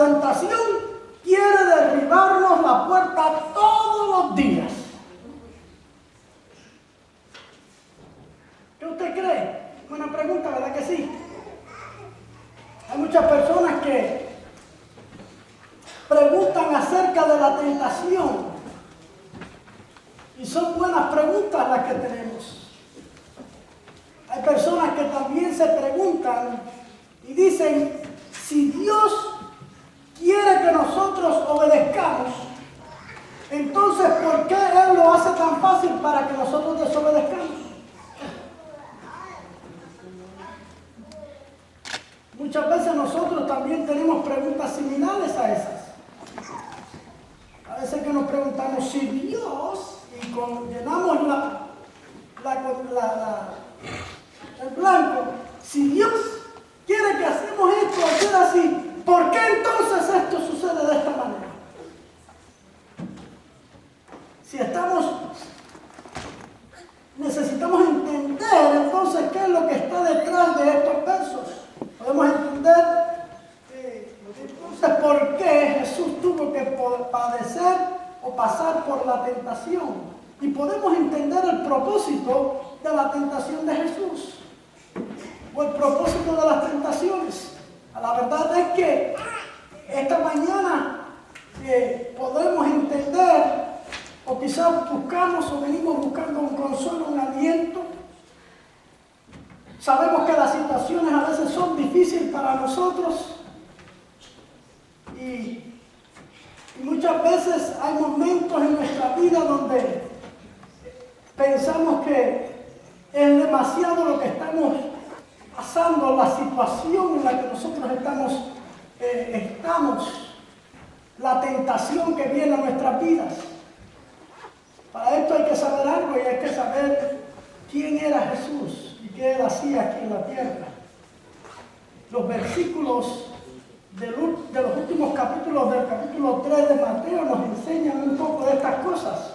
tentación quiere derribarnos la puerta todos los días. ¿Qué usted cree? Buena pregunta, ¿verdad que sí? Hay muchas personas que preguntan acerca de la tentación y son buenas preguntas las que tenemos. Hay personas que también se preguntan y dicen, si Dios quiere que nosotros obedezcamos, entonces ¿por qué Él lo hace tan fácil para que nosotros desobedezcamos? Muchas veces nosotros también tenemos preguntas similares a esas. A veces que nos preguntamos si Dios, y llenamos el blanco, si Dios quiere que hacemos esto, hacer así, ¿por qué entonces esto sucede de esta manera? Si necesitamos entender entonces qué es lo que está detrás de estos versos. Podemos entender entonces por qué Jesús tuvo que padecer o pasar por la tentación. Y podemos entender el propósito de la tentación de Jesús. O el propósito de las tentaciones. La verdad es que esta mañana podemos entender, o quizás buscamos o venimos buscando un consuelo, un aliento. Sabemos que las situaciones a veces son difíciles para nosotros y muchas veces hay momentos en nuestra vida donde pensamos que es demasiado lo que estamos pasando, la situación en la que nosotros estamos, la tentación que viene a nuestras vidas. Para esto hay que saber algo y hay que saber quién era Jesús y qué Él hacía aquí en la tierra. Los versículos de los últimos capítulos del capítulo 3 de Mateo nos enseñan un poco de estas cosas.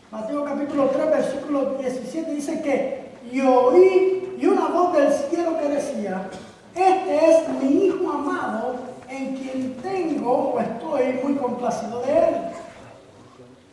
Mateo capítulo 3, versículo 17 dice que y oí una voz del cielo que decía, este es mi Hijo amado, en quien tengo o estoy muy complacido de Él.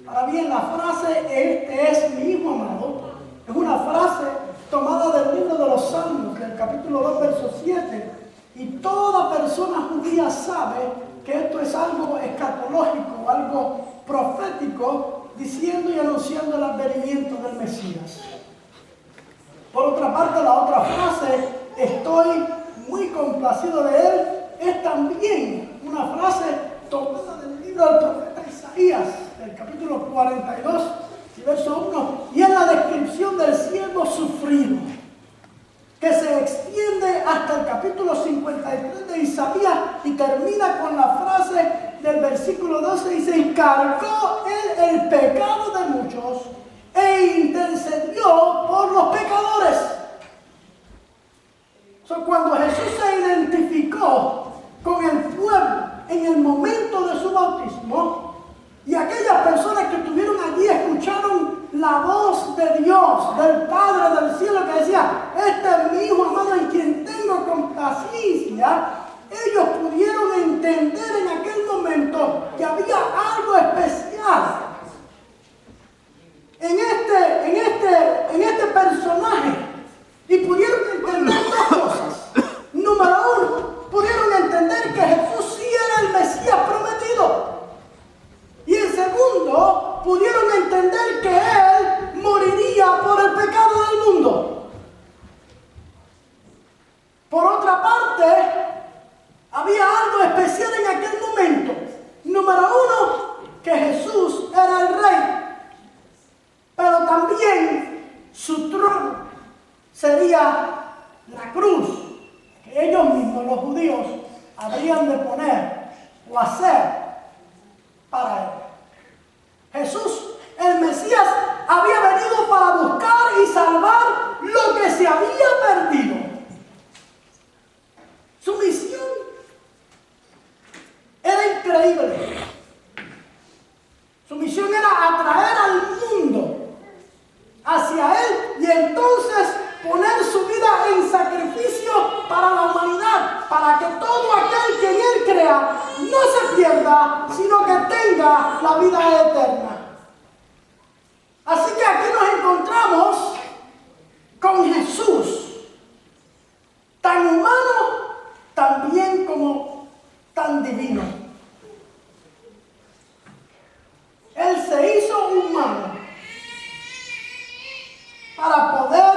Ahora bien, la frase, este es mi Hijo amado, es una frase tomada del libro de los Salmos, del capítulo 2, verso 7, y toda persona judía sabe que esto es algo escatológico, algo profético, diciendo y anunciando el advenimiento del Mesías. Por otra parte, la otra frase, estoy muy complacido de Él, es también una frase tomada del libro del profeta Isaías, del capítulo 42, y verso 1, y es la descripción del siervo sufrido, que se extiende hasta el capítulo 53 de Isaías y termina con la frase del versículo 12, dice, y cargó Él el pecado de muchos e intercedió por los pecadores. Cuando Jesús se identificó con el pueblo en el momento de su bautismo, y aquellas personas que estuvieron allí escucharon la voz de Dios, del Padre del cielo, que decía, este es mi Hijo amado en quien tengo complacencia, ellos pudieron entender en aquel momento que había algo especial en este personaje, y pudieron entender dos cosas. Número uno, pudieron entender que Jesús sí era el Mesías prometido. Y en segundo, pudieron entender que Él moriría por el pecado del mundo. Por otra parte, había algo especial en aquel momento. Número uno, que Jesús era el Rey. Pero también su trono sería la cruz que ellos mismos, los judíos, habrían de poner o hacer para Él. Jesús, el Mesías, había venido para buscar y salvar lo que se había perdido. Su misión era increíble. Su misión era atraer al mundo hacia Él y entonces poner su vida en sacrificio para la humanidad, para que todo aquel que en Él crea no pierda, sino que tenga la vida eterna. Así que aquí nos encontramos con Jesús, tan humano, también como tan divino. Él se hizo humano para poder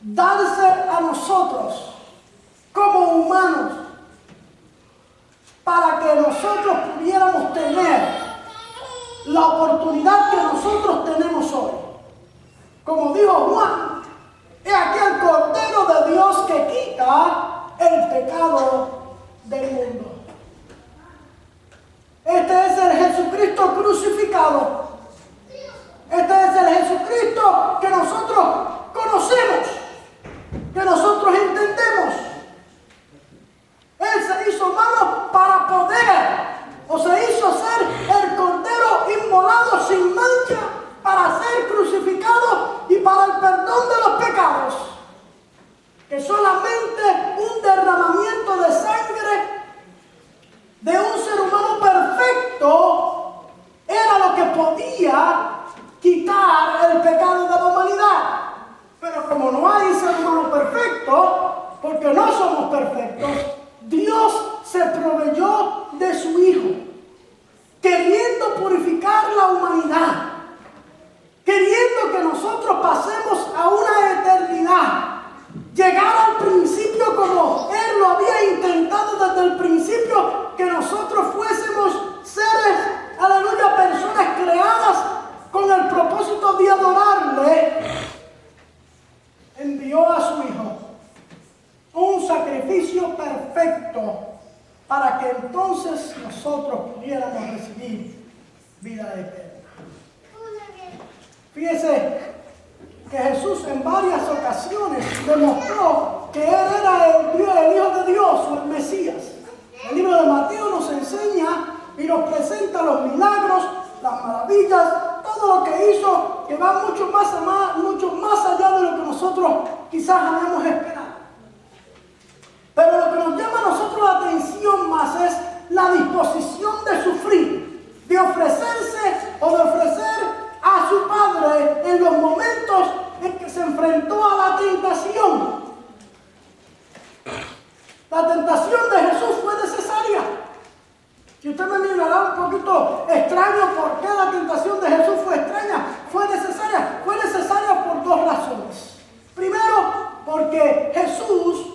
darse a nosotros como humanos, para que nosotros pudiéramos tener la oportunidad que nosotros tenemos hoy. Como dijo Juan, he aquí el Cordero de Dios que quita el pecado del mundo. Este es el Jesucristo crucificado. Este es el Jesucristo que nosotros conocemos, que nosotros entendemos. Él se hizo humano para poder, o se hizo ser el Cordero inmolado sin mancha para ser crucificado y para el perdón de los pecados. Que solamente un derramamiento de sangre de un ser humano perfecto era lo que podía quitar el pecado de la humanidad. Pero como no hay ser humano perfecto, porque no somos perfectos, Dios se proveyó de su Hijo, queriendo purificar la humanidad, queriendo que nosotros pasemos a una eternidad, llegar al principio como Él lo había intentado desde el principio, que nosotros fuésemos seres, aleluya, personas creadas con el propósito de adorarle. Envió a su Hijo, un sacrificio perfecto, para que entonces nosotros pudiéramos recibir vida eterna. Fíjese que Jesús en varias ocasiones demostró que Él era el Hijo de Dios o el Mesías. El libro de Mateo nos enseña y nos presenta los milagros, las maravillas, todo lo que hizo, que va mucho más allá de lo que nosotros quizás habíamos esperado. Pero lo que nos llama a nosotros la atención más es la disposición de sufrir, de ofrecerse o de ofrecer a su Padre en los momentos en que se enfrentó a la tentación. La tentación de Jesús fue necesaria. Si usted me mirará un poquito extraño por qué la tentación de Jesús fue extraña, fue necesaria. Fue necesaria por dos razones. Primero, porque Jesús,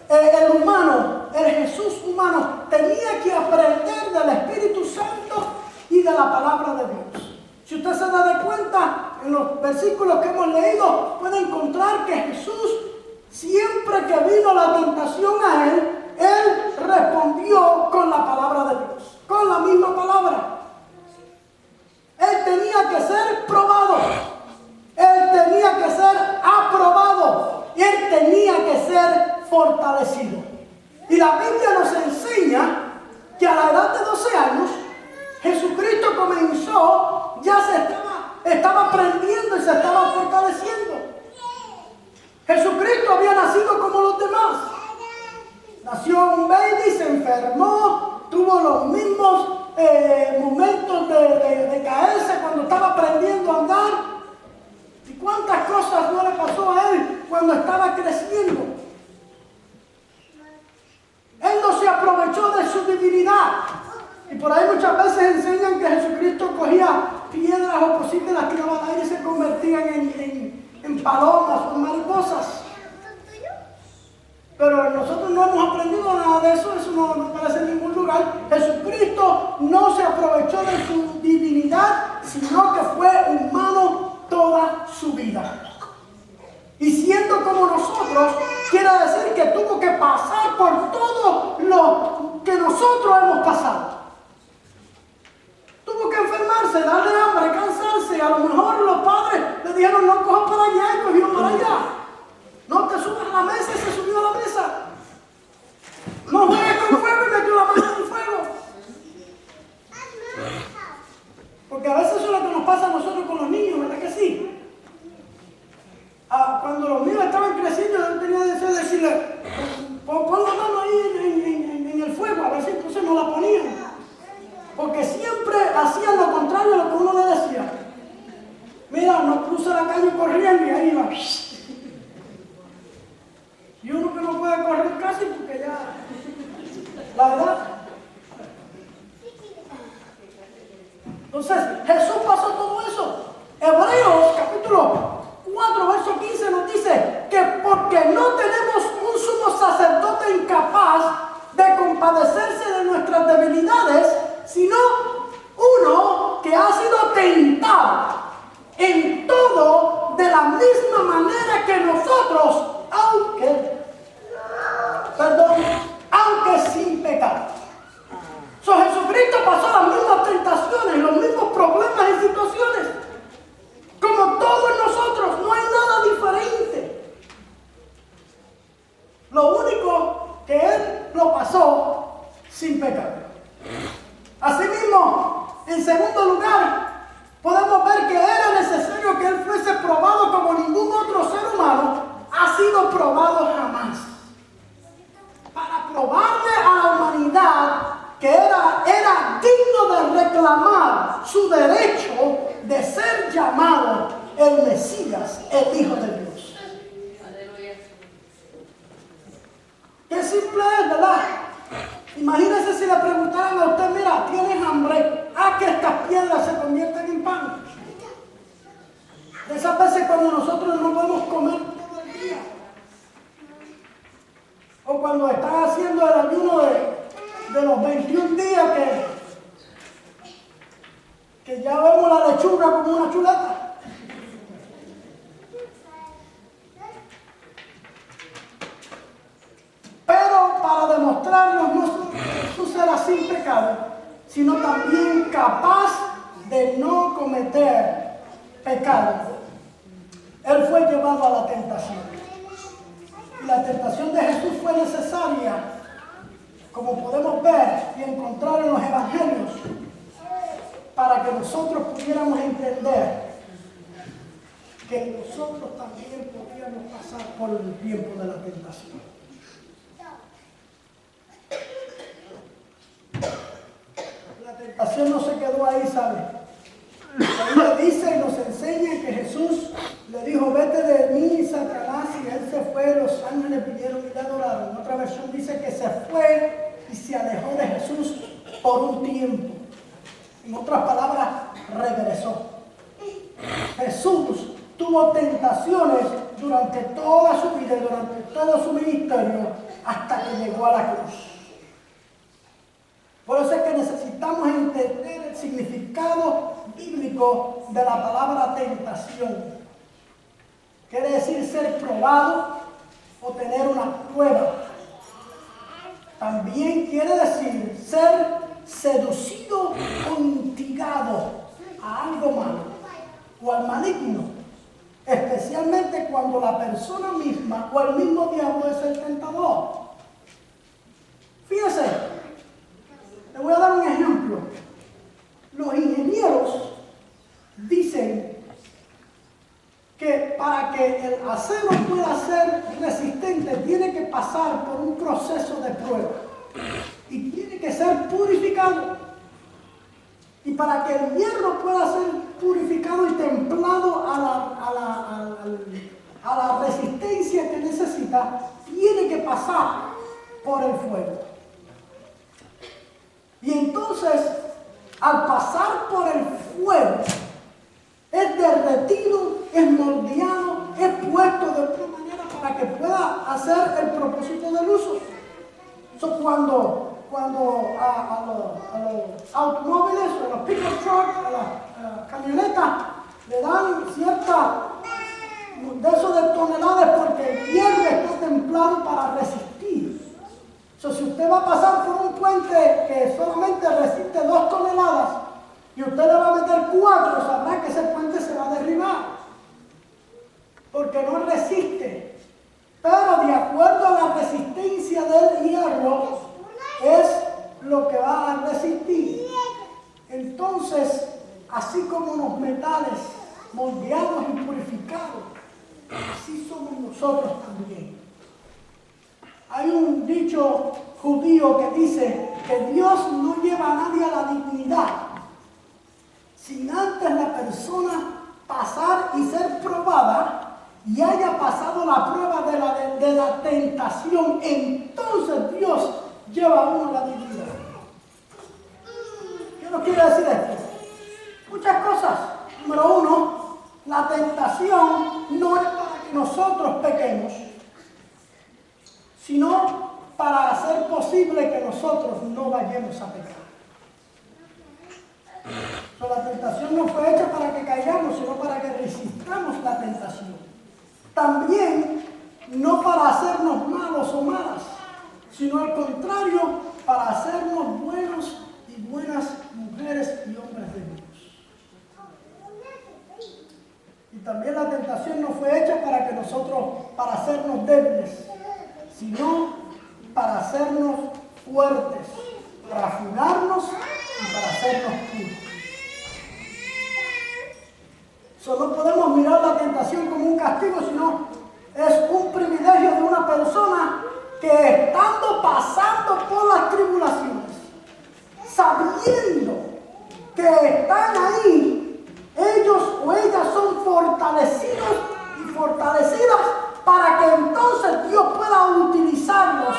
el Jesús humano, tenía que aprender del Espíritu Santo y de la palabra de Dios. Si usted se da cuenta, en los versículos que hemos leído, puede encontrar que Jesús, siempre que vino la tentación a Él respondió con la palabra de Dios, con la misma palabra. Él tenía que ser probado, Él tenía que ser aprobado, y Él tenía que ser fortalecido. Y la Biblia nos enseña que a la edad de 12 años, Jesucristo comenzó, ya estaba aprendiendo y se estaba fortaleciendo. Jesucristo había nacido como los demás. Nació un baby, se enfermó, tuvo los mismos momentos de caerse cuando estaba aprendiendo a andar. ¿Y cuántas cosas no le pasó a Él cuando estaba creciendo? Él no se aprovechó de su divinidad. Y por ahí muchas veces enseñan que Jesucristo cogía piedras o cositas, las tiraba al aire y se convertían en palomas o en mariposas. Pero nosotros no hemos aprendido nada de eso, eso no aparece en ningún lugar. Jesucristo no se aprovechó de su divinidad, sino que fue humano toda su vida. Y siendo como nosotros, quiere decir que tuvo que pasar por todo lo que nosotros hemos pasado. Tuvo que enfermarse, darle hambre, cansarse. A lo mejor los padres le dijeron no cojas para allá y cogió para allá. No te subas a la mesa y se subió a la mesa. No juegues con fuego y metió la mano en el fuego. Porque a veces eso es lo que nos pasa a nosotros con los niños, ¿verdad que sí? Cuando los niños estaban creciendo, yo tenía deseo de decirle, pon la mano ahí en el fuego, a ver si entonces no la ponían. hacían lo contrario a lo que uno le decía. Mira, no cruza la calle corriendo y ahí va. Y uno que no puede correr casi porque ya, la verdad. Entonces, Jesús pasó todo eso. Hebreos capítulo 4, verso 15 nos dice que porque no tenemos un sumo sacerdote incapaz de compadecerse de nuestras debilidades, sino uno que ha sido tentado en todo de la misma manera que nosotros, aunque sin pecado. Jesucristo pasó las mismas tentaciones, los mismos problemas y situaciones, como todos nosotros, no hay nada diferente. Lo único que Él lo pasó sin pecado. Asimismo, en segundo lugar, podemos ver que era necesario que Él fuese probado como ningún otro ser humano ha sido probado jamás. Para probarle a la humanidad que era digno de reclamar su derecho de ser llamado el Mesías, el Hijo de Dios. Qué simple es, ¿verdad? Imagínense si le preguntaran a usted, mira, ¿tienes hambre? ¿A que estas piedras se convierten en pan? De esas veces cuando nosotros no podemos comer todo el día. O cuando están haciendo el ayuno de los 21 días que ya vemos la lechuga como una chuleta. Pero para demostrarnos no solo que Jesús era sin pecado, sino también capaz de no cometer pecado. Él fue llevado a la tentación. Y la tentación de Jesús fue necesaria, como podemos ver y encontrar en los evangelios, para que nosotros pudiéramos entender que nosotros también podíamos pasar por el tiempo de la tentación. La tentación no se quedó ahí, ¿sabe? La Biblia dice y nos enseña que Jesús le dijo, vete de mí, Satanás, y él se fue, los ángeles vinieron y le adoraron. En otra versión dice que se fue y se alejó de Jesús por un tiempo. En otras palabras, regresó. Jesús tuvo tentaciones durante toda su vida y durante todo su ministerio hasta que llegó a la cruz. Por eso es que necesitamos entender el significado bíblico de la palabra tentación. Quiere decir ser probado o tener una prueba. También quiere decir ser seducido o instigado a algo malo o al maligno, especialmente cuando la persona misma o el mismo diablo es el tentador. Fíjese, le voy a dar un ejemplo. Los ingenieros dicen que para que el acero pueda ser resistente tiene que pasar por un proceso de prueba y tiene que ser purificado. Y para que el hierro pueda ser purificado y templado a la resistencia que necesita, tiene que pasar por el fuego. Y entonces, al pasar por el fuego, es derretido, es moldeado, es puesto de una manera para que pueda hacer el propósito del uso. Eso cuando a los automóviles, a los pickup trucks, a las camionetas, le dan cierta de eso de toneladas porque el hierro está templado para resistir. Si usted va a pasar por un puente que solamente resiste 2 toneladas y usted le va a meter 4, sabrá que ese puente se va a derribar porque no resiste. Pero de acuerdo a la resistencia del hierro es lo que va a resistir. Entonces, así como los metales moldeados y purificados, así somos nosotros también. Hay un dicho judío que dice que Dios no lleva a nadie a la dignidad, persona pasar y ser probada y haya pasado la prueba de la tentación, entonces Dios lleva a uno a la divinidad. ¿Qué nos quiere decir esto? Muchas cosas. Número uno, la tentación no es para que nosotros pequemos, sino para hacer posible que nosotros no vayamos a pecar. Pero la tentación no fue hecha para que caigamos, sino para que resistamos la tentación. También no para hacernos malos o malas, sino al contrario, para hacernos buenos y buenas mujeres y hombres de Dios. Y también la tentación no fue hecha para hacernos débiles, sino para hacernos fuertes, para afinarnos y para hacernos puros. No podemos mirar la tentación como un castigo, sino es un privilegio de una persona que estando pasando por las tribulaciones, sabiendo que están ahí, ellos o ellas son fortalecidos y fortalecidas para que entonces Dios pueda utilizarlos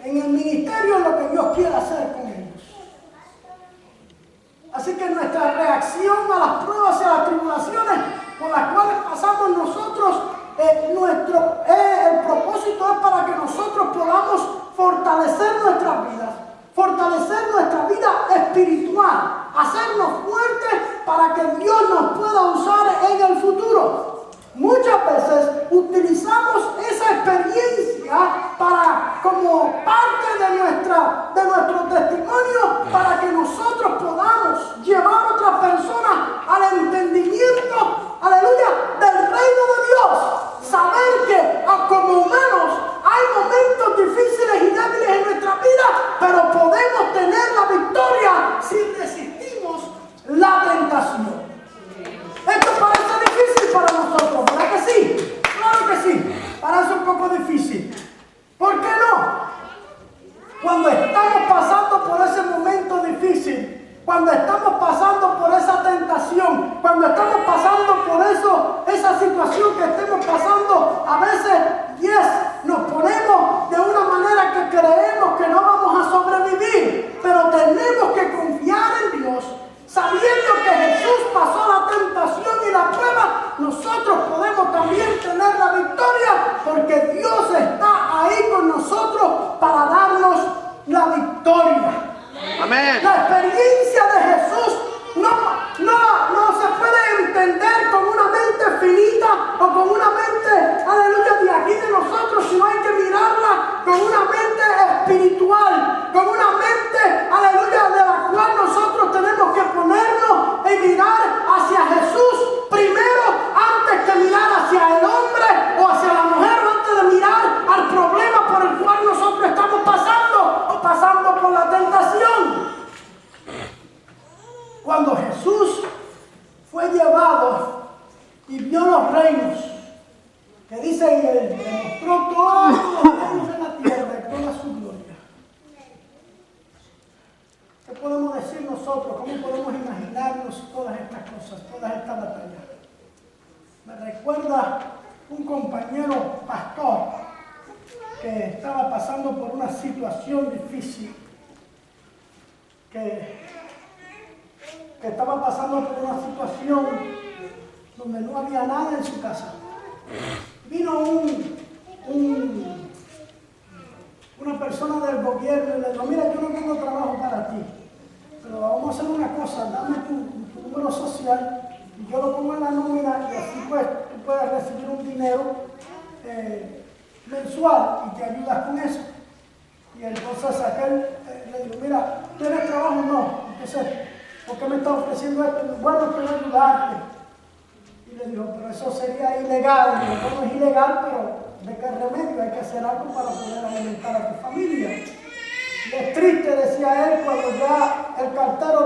en el ministerio, en lo que Dios quiera hacer con ellos. Así que nuestra reacción a las pruebas y a las tribulaciones por las cuales pasamos nosotros, el propósito es para que nosotros podamos fortalecer nuestras vidas, fortalecer nuestra vida espiritual, hacernos fuertes para que Dios nos pueda usar en el futuro. Muchas veces utilizamos esa experiencia como parte de nuestro testimonio para que nosotros podamos llevar a otras personas al entendimiento, aleluya, del reino de Dios. Saber que como humanos hay momentos difíciles y débiles en nuestra vida, pero podemos tener la victoria si resistimos la tentación. Esto parece difícil para nosotros, ¿verdad que sí? Claro que sí, parece un poco difícil. ¿Por qué no? Cuando estamos pasando por ese momento difícil, cuando estamos pasando por esa tentación, cuando estamos pasando por esa situación que estemos pasando, a veces nos ponemos de una manera que creemos que no vamos a sobrevivir, pero tenemos que confiar en Dios. Sabiendo que Jesús pasó la tentación y la prueba, nosotros podemos también tener la victoria porque Dios está ahí con nosotros para darnos la victoria. Amén. La experiencia de Jesús no se puede entender con una mente finita o con una mente, aleluya, de aquí de nosotros, sino hay que mirarla con una mente espiritual, con una mente, aleluya, de la cual nosotros tenemos que ponernos y mirar hacia Jesús primero antes que mirar hacia el hombre o hacia la mujer, o antes de mirar al problema por el cual nosotros estamos pasando o pasando por la tentación. Cuando Jesús fue llevado y vio los reinos, que dice que él le mostró todos los reinos de la tierra y toda su gloria. ¿Qué podemos decir nosotros? ¿Cómo podemos imaginarnos todas estas cosas, todas estas batallas? Me recuerda un compañero pastor que estaba pasando por una situación difícil, que estaba pasando por una situación donde no había nada en su casa. Vino una persona del gobierno y le dijo: mira, yo no tengo trabajo para ti, pero vamos a hacer una cosa, dame tu número social y yo lo pongo en la nómina y así pues tú puedes recibir un dinero mensual y te ayudas con eso. Y entonces aquel le dijo: mira, ¿tienes trabajo? No. Entonces, ¿por qué me está ofreciendo esto? Bueno, quiero ayudarte. Y le dijo: pero eso sería ilegal. Y le dijo: bueno, es ilegal, pero ¿de qué remedio? Hay que hacer algo para poder alimentar a tu familia. Y es triste, decía él, cuando ya el cartero,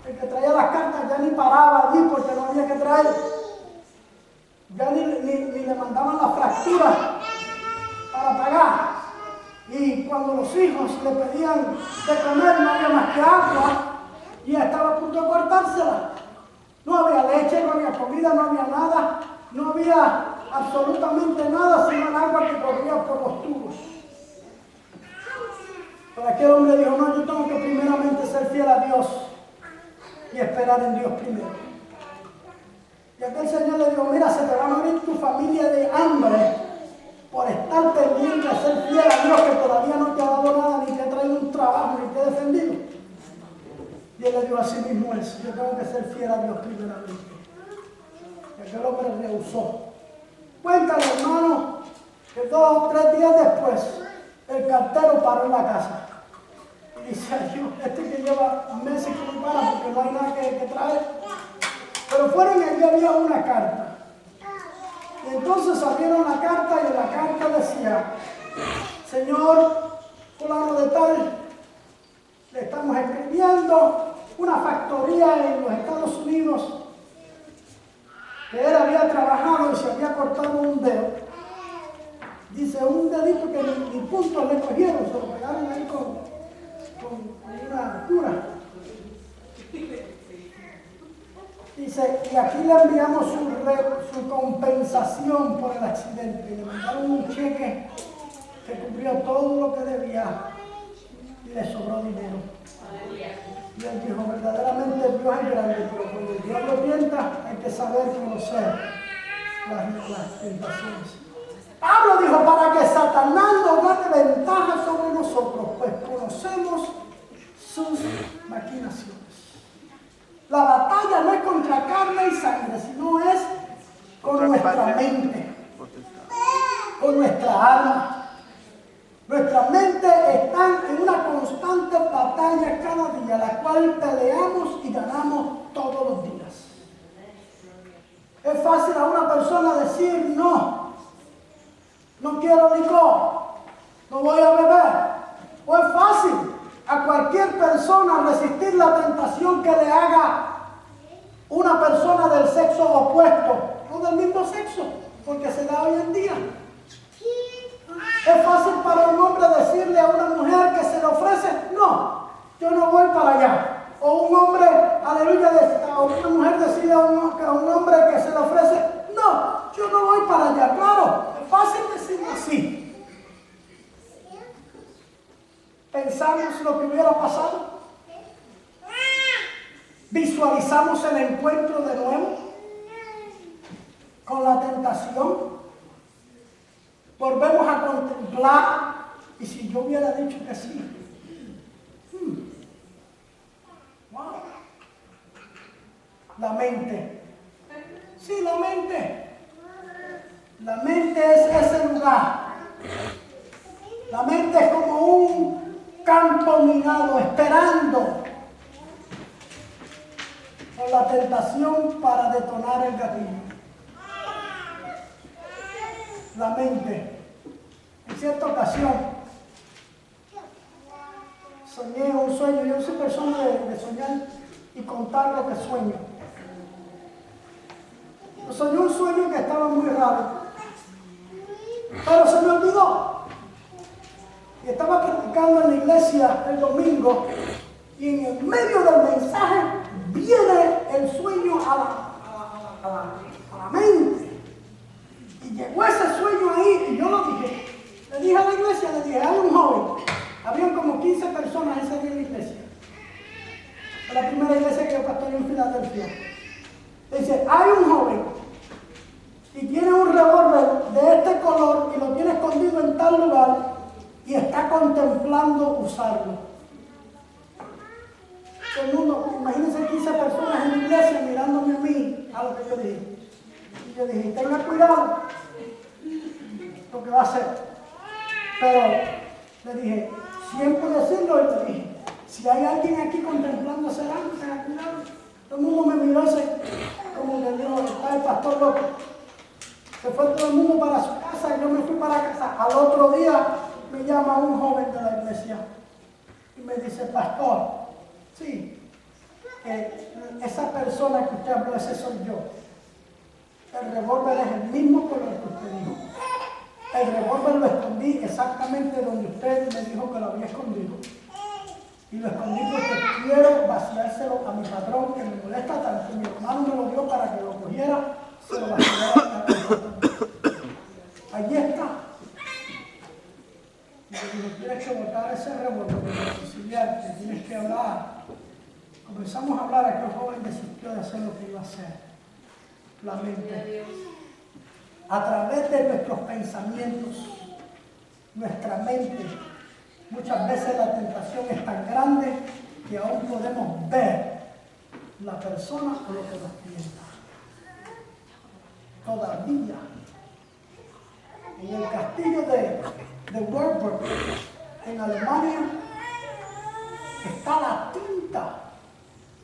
el que traía las cartas, ya ni paraba allí porque no había que traer. Ya ni le mandaban las fracturas para pagar. Y cuando los hijos le pedían de comer, no había más que agua y estaba a punto de cortársela. No había leche, no había comida, no había nada, no había absolutamente nada sino el agua que corría por los tubos. Pero aquel hombre dijo, no, yo tengo que primeramente ser fiel a Dios y esperar en Dios primero. Y aquel Señor le dijo, mira, se te va a morir tu familia de hambre por estar pendiente a ser fiel a Dios que todavía no te ha dado nada, ni te ha traído un trabajo, ni te ha defendido. Y él le dijo, así mismo es, yo tengo que ser fiel a Dios primeramente. Y aquel hombre rehusó. Cuéntale, hermano, que 2 o 3 días después, el cartero paró en la casa. Y dice, yo, que lleva meses que no para porque no hay nada que traer. Pero fueron y allí había una carta. Y entonces abrieron la carta y en la carta decía, señor fulano de tal, le estamos escribiendo una factoría en los Estados Unidos que él había trabajado y se había cortado un dedo. Dice, un dedito que ni puntos le cogieron, se lo pegaron ahí con una cura. Dice, y aquí le enviamos su compensación por el accidente. Y le mandaron un cheque que cubrió todo lo que debía y le sobró dinero. Y él dijo, verdaderamente Dios es grande, pero cuando Dios lo tienta hay que saber conocer las tentaciones. Pablo dijo, para que Satanás no gane ventaja sobre nosotros, pues conocemos sus maquinaciones. La batalla no es contra carne y sangre, sino es con nuestra mente, con nuestra alma. Nuestra mente está en una constante batalla cada día, la cual peleamos y ganamos todos los días. Es fácil a una persona decir no quiero licor, no voy a beber. O es fácil a cualquier persona resistir la tentación que le haga una persona del sexo opuesto o del mismo sexo, porque se da hoy en día. Es fácil para un hombre decirle a una mujer que se le ofrece, no, yo no voy para allá. O un hombre, aleluya, a una mujer decirle a un hombre que se le ofrece, no, yo no voy para allá. Claro, es fácil decirlo así. Pensamos lo que hubiera pasado. Visualizamos el encuentro de nuevo con la tentación. Volvemos a contemplar. Y si yo hubiera dicho que sí. Wow. La mente. Sí, la mente. La mente es ese lugar. La mente es como un campo minado, esperando por la tentación para detonar el gatillo. La mente. En cierta ocasión soñé un sueño. Yo soy persona de soñar y contar lo que sueño. Yo soñé un sueño que estaba muy raro, pero se me olvidó. Y estaba predicando en la iglesia el domingo y en el medio del mensaje viene el sueño a la mente. Y llegó ese sueño ahí y yo lo dije. Le dije a la iglesia, le dije, hay un joven. Habían como 15 personas ese día en la iglesia. Es la primera iglesia que yo pastoreé en Filadelfia. Dice, hay un joven y tiene un revólver de este color y lo tiene escondido en tal lugar y está contemplando usarlo. Todo el mundo, imagínense 15 personas en la iglesia mirándome a mí, a lo que yo dije. Y yo dije, tenga cuidado lo que va a hacer. Pero le dije, siempre decirlo, y le dije, si hay alguien aquí contemplando hacer algo, tenga cuidado. Todo el mundo me miró así, como que dijo, está el pastor loco. Se fue todo el mundo para su casa y yo me fui para casa. Al otro día me llama un joven de la iglesia y me dice, pastor, sí, esa persona que usted habló, ese soy yo. El revólver es el mismo color que usted dijo. El revólver lo escondí exactamente donde usted me dijo que lo había escondido. Y lo escondí porque quiero vaciárselo a mi patrón, que me molesta tanto. Mi hermano me lo dio para que lo cogiera, se lo vaciara a mi patrón. Allí está. Y le digo, tienes que botar ese revólver, reconciliarte, tienes que hablar. Comenzamos a hablar, aquel joven desistió de hacer lo que iba a hacer. La mente. A través de nuestros pensamientos, nuestra mente, muchas veces la tentación es tan grande que aún podemos ver la persona o lo que nos tienta. Todavía, en el castillo de Wartburg, en Alemania, está la tinta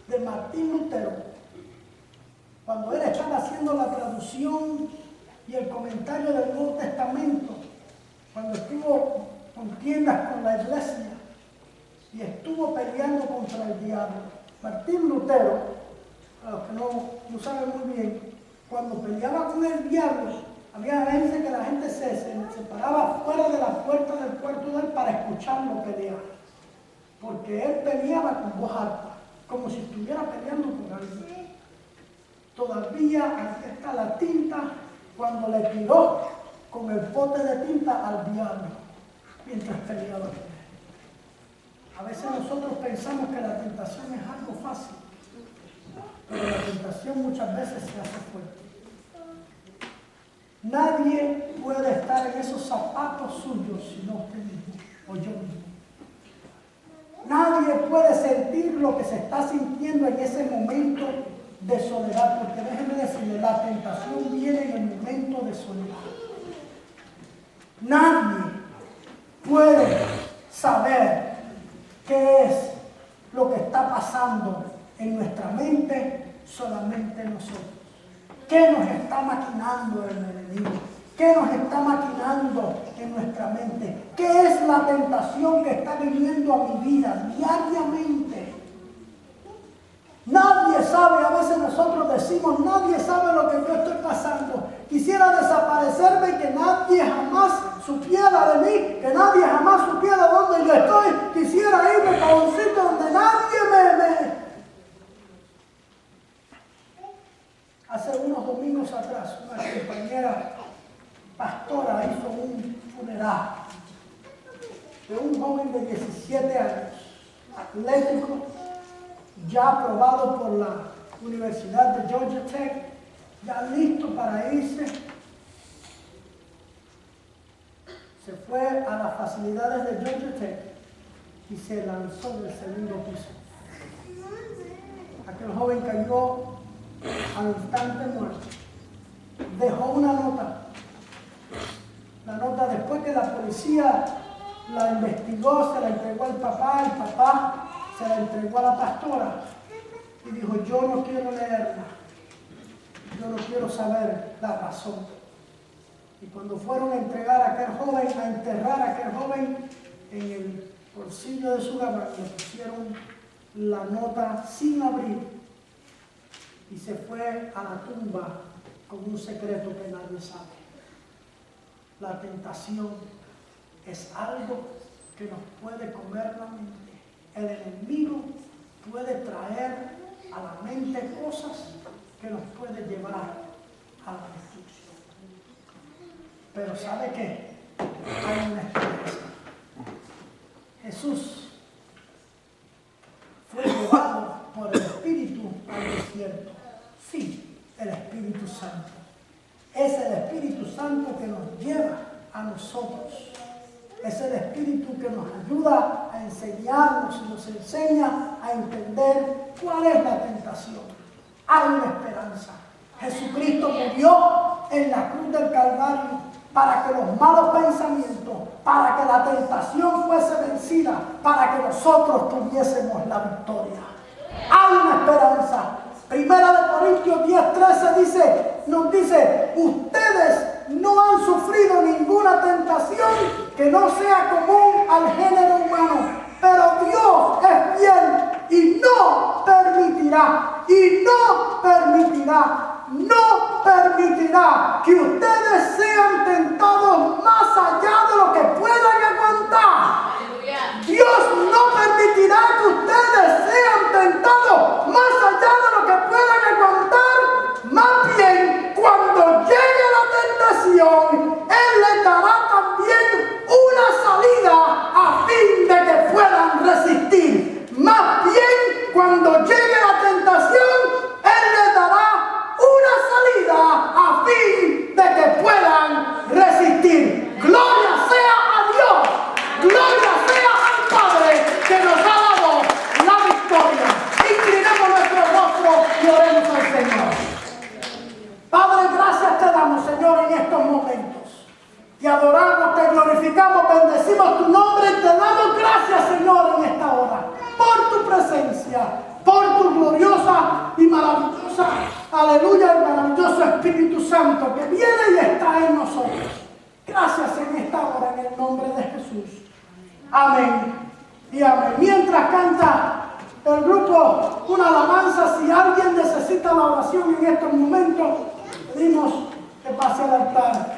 de Martín Lutero. Cuando él estaba haciendo la traducción y el comentario del Nuevo Testamento, cuando estuvo contiendas con la iglesia y estuvo peleando contra el diablo. Martín Lutero, a los que no saben muy bien, cuando peleaba con el diablo, había veces que la gente se paraba fuera de la puerta del cuarto de él para escucharlo pelear. Porque él peleaba con voz alta, como si estuviera peleando con alguien. Todavía aquí está la tinta cuando le tiró con el pote de tinta al diablo mientras peleaba con él. A veces nosotros pensamos que la tentación es algo fácil, pero la tentación muchas veces se hace fuerte. Nadie puede estar en esos zapatos suyos sino usted mismo o yo mismo. Nadie puede sentir lo que se está sintiendo en ese momento de soledad, porque déjenme decirle, la tentación viene en el momento de soledad. Nadie puede saber qué es lo que está pasando en nuestra mente, solamente nosotros. ¿Qué nos está maquinando el enemigo? ¿Qué nos está maquinando en nuestra mente? ¿Qué es la tentación que está viniendo a mi vida diariamente? Nadie sabe, a veces nosotros decimos, nadie sabe lo que yo estoy pasando. Quisiera desaparecerme y que nadie jamás supiera de mí, que nadie jamás supiera dónde yo estoy. Quisiera irme para un sitio donde nadie me... Hace unos domingos atrás, una compañera pastora hizo un funeral de un joven de 17 años, atlético, ya aprobado por la Universidad de Georgia Tech, ya listo para irse. Se fue a las facilidades de Georgia Tech y se lanzó del segundo piso. Aquel joven cayó al instante muerto. Dejó una nota. La nota, después que la policía la investigó, se la entregó al papá, el papá se la entregó a la pastora y dijo, yo no quiero leerla, yo no quiero saber la razón. Y cuando fueron a entregar a aquel joven, a enterrar a aquel joven, en el bolsillo de su gabán le pusieron la nota sin abrir y se fue a la tumba con un secreto que nadie sabe. La tentación es algo que nos puede comer la mente. El enemigo puede traer a la mente cosas que nos pueden llevar a la destrucción. Pero ¿sabe qué? Hay una esperanza. Jesús fue llevado por el Espíritu al desierto. Sí, el Espíritu Santo. Es el Espíritu Santo que nos lleva a nosotros. Es el Espíritu que nos ayuda a enseñarnos y nos enseña a entender cuál es la tentación. Hay una esperanza. Jesucristo murió en la cruz del Calvario para que los malos pensamientos, para que la tentación fuese vencida, para que nosotros tuviésemos la victoria. Hay una esperanza. Primera de Corintios 10:13 nos dice, ustedes no han sufrido ninguna tentación que no sea común al género humano, pero Dios es fiel y no permitirá que ustedes sean tentados más allá de lo que puedan aguantar. Dios no permitirá maravillosa, aleluya, el maravilloso Espíritu Santo que viene y está en nosotros. Gracias en esta hora en el nombre de Jesús. Amén y amén. Mientras canta el grupo una alabanza, si alguien necesita la oración en estos momentos, pedimos que pase al altar.